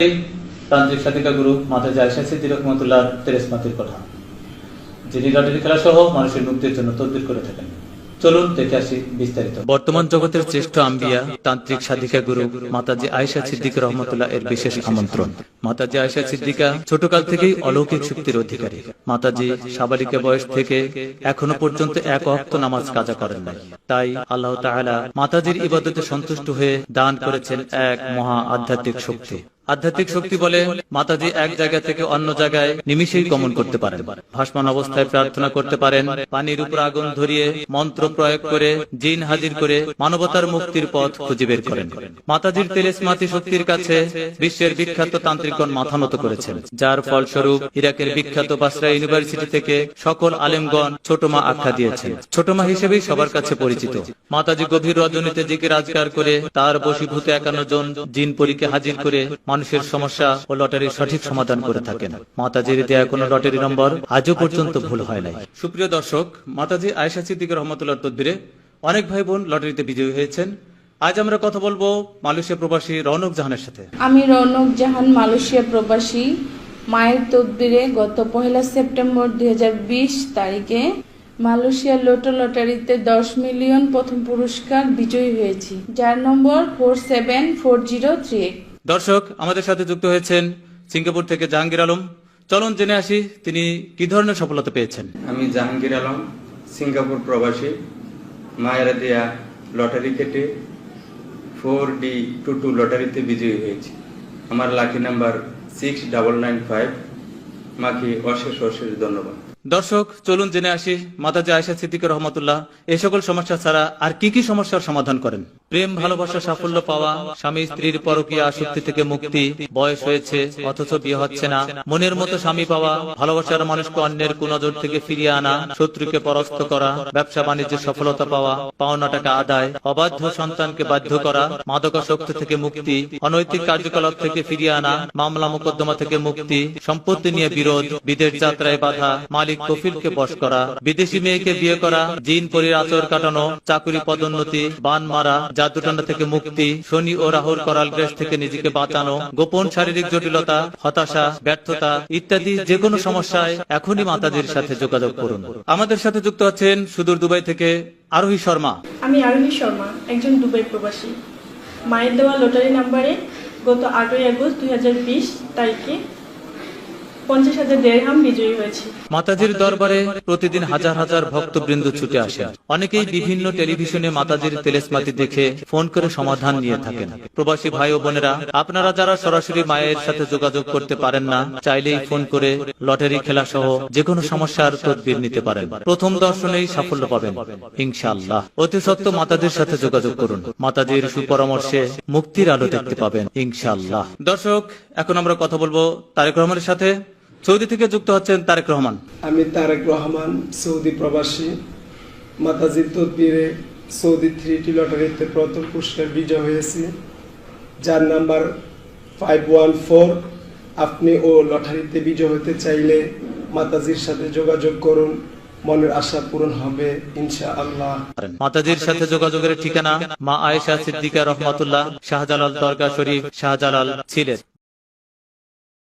তান্ত্রিক সাধিকা গুরু মাতা আয়েশা সিদ্দিকা রহমাতুল্লাহ তেরেসমাতির কথা, যিনি লটারি খেলা সহ মানুষের মুক্তির জন্য তদবির করে থাকেন। চলুন দেখে আসি বিস্তারিত। বর্তমান জগতের শ্রেষ্ঠ আম্বিয়া তান্ত্রিক সাধিকা গুরু মাতাজি আয়েশা সিদ্দিকা রহমাতুল্লাহ এর বিশেষ আমন্ত্রণ। মাতাজি আয়েশা সিদ্দিকা ছোটকাল থেকেই অলৌকিক শক্তির অধিকারী। মাতাজি সাবালিকা বয়স থেকে এখনো পর্যন্ত এক ওয়াক্ত নামাজ কাজা করেন নাই। তাই আল্লাহ তাআলা মাতাজির ইবাদতে সন্তুষ্ট হয়ে দান করেছেন এক মহা আধ্যাত্মিক শক্তি। আধ্যাত্মিক শক্তি বলে মাতাজি এক জায়গা থেকে অন্য জায়গায় নিমিষেই গমন করতে পারেন, ভাসমান অবস্থায় প্রার্থনা করতে পারেন, পানির উপর আগুন ধরিয়ে মন্ত্র প্রয়োগ করে জিন হাজির করে মানবতার মুক্তির পথ খুঁজে বের করেন। মাতাজির তেলেসমাতি শক্তির কাছে বিশ্বের বিখ্যাত তান্ত্রিকগণ মাথা নত করেছেন, যার ফলস্বরূপ ইরাকের বিখ্যাত বাসরা ইউনিভার্সিটি থেকে সকল আলেমগণ ছোট মা আখ্যা দিয়েছেন। ছোট মা হিসেবেই সবার কাছে পরিচিত। মাতাজি গভীর রজনীতে জিকির আজকার করে তার বশীভূত 51 জন জিন পরীকে হাজির করে মানুষের সমস্যা ও লটারির সঠিক সমাধান করে থাকেন। মাতাজির দেয়া কোনো লটারি নম্বর আজও পর্যন্ত ভুল হয় নাই। সুপ্রিয় দর্শক, মাতাজি আয়েশা সিদ্দিকা রহমাতুল্লাহর তদবিরে অনেক ভাই বোন লটারিতে বিজয়ী হয়েছেন। আজ আমরা কথা বলবো মালয়েশিয়া প্রবাসী রৌনক জাহানের সাথে। আমি রৌনক জাহান, মালয়েশিয়া প্রবাসী। মায়ের তদবিরে গত 1 সেপ্টেম্বর 2020 তারিখে মালয়েশিয়া লোটো লটারিতে 10 মিলিয়ন প্রথম পুরস্কার বিজয়ী হয়েছি, যার নম্বর 474038। দর্শক, আমাদের সাথে যুক্ত হয়েছেন সিঙ্গাপুর থেকে জাহাঙ্গীর আলম। চলুন জেনে আসি তিনি কি ধরনের সফলতা পেয়েছেন। আমি জাহাঙ্গীর আলম, সিঙ্গাপুর প্রবাসী। মায়ের দেয়া লটারি কেটে 4D22 লটারিতে বিজয়ী হয়েছি। আমার লাকি নাম্বার 6995। মাকে অশেষ অশেষ ধন্যবাদ। দর্শক, চলুন জেনে আসি মাতাজি আয়েশা সিদ্দিকা রহমাতুল্লাহ এই সকল সমস্যা ছাড়া আর কি কি সমস্যার সমাধান করেন। প্রেম, ভালোবাসা, সাফল্য পাওয়া, স্বামী স্ত্রীর পরকীয়া আসক্তি থেকে মুক্তি, বয়স হয়েছে অথচ বিয়ে হচ্ছে না, মনের মতো স্বামী পাওয়া, ভালোবাসার মানুষকে অন্যের কুনজর থেকে ফিরিয়ে আনা, শত্রুকে পরাস্ত করা, ব্যবসা বাণিজ্যে সফলতা পাওয়া, পাওনা টাকা আদায়, অবাধ্য সন্তানকে বাধ্য করা, মাদকাসক্তি থেকে মুক্তি, অনৈতিক কার্যকলাপ থেকে ফিরিয়ে আনা, মামলা মোকদ্দমা থেকে মুক্তি, সম্পত্তি নিয়ে বিরোধ, বিদেশ যাত্রায় বাধা, মালিক কফিলকে বশ করা, বিদেশি মেয়েকে বিয়ে করা, জিন পরীর আচর কাটানো, চাকুরি পদোন্নতি, বান মারা, জাদুটনা থেকে মুক্তি, শনি ও রাহুর করাল গ্রেস থেকে নিজেকে বাঁচানো, গোপন শারীরিক জটিলতা, হতাশা, ব্যর্থতা ইত্যাদি যে কোনো সমস্যায় এখনই মাতাজির সাথে যোগাযোগ করুন। আমাদের সাথে যুক্ত আছেন সুদূর দুবাই থেকে আরোহী শর্মা। আমি আরোহী শর্মা, একজন দুবাই প্রবাসী। মায়ের দেওয়া লটারি নাম্বারে গত 8 আগস্ট 2020 তারিখে 50,000 দিরহাম বিজয়ী হয়েছে। মাতাজির দরবারে প্রতিদিন হাজার হাজার ভক্তবৃন্দ ছুটে আসেন। অনেকেই বিভিন্ন টেলিভিশনে মাতাজির তেলেসমাতি দেখে ফোন করে সমাধান নিয়ে থাকেন। প্রবাসী ভাই ও বোনেরা, আপনারা যারা সরাসরি মায়ের সাথে যোগাযোগ করতে পারেন না, চাইলেই ফোন করে লটারি খেলা সহ যে কোনো সমস্যার তদবির নিতে পারেন। প্রথম দর্শনেই সাফল্য পাবেন ইনশাআল্লাহ। অতি সত্ত্বর মাতাজির সাথে যোগাযোগ করুন। মাতাজির সুপরামর্শে মুক্তির আলো দেখতে পাবেন ইনশাআল্লাহ। দর্শক, এখন আমরা কথা বলবো তারেক রহমানের সাথে। সৌদি থেকে যুক্ত হচ্ছেন তারেক রহমান। আমি তারেক রহমান, সৌদি প্রবাসী। মাতাজির তদবিরে সৌদি 3D লটারিতে প্রথম পুরস্কার বিজয় হয়েছি, যার নাম্বার 514। আপনি ও লটারিতে বিজয় হতে চাইলে মাতাজির সাথে যোগাযোগ করুন, মনের আশা পূরণ হবে ইনশাআল্লাহ। মাতাজির সাথে যোগাযোগের ঠিকানা মা আয়েশা সিদ্দিকা রহমাতুল্লাহ, শাহজালাল দরগা শরীফ, শাহজালাল, সিলেট।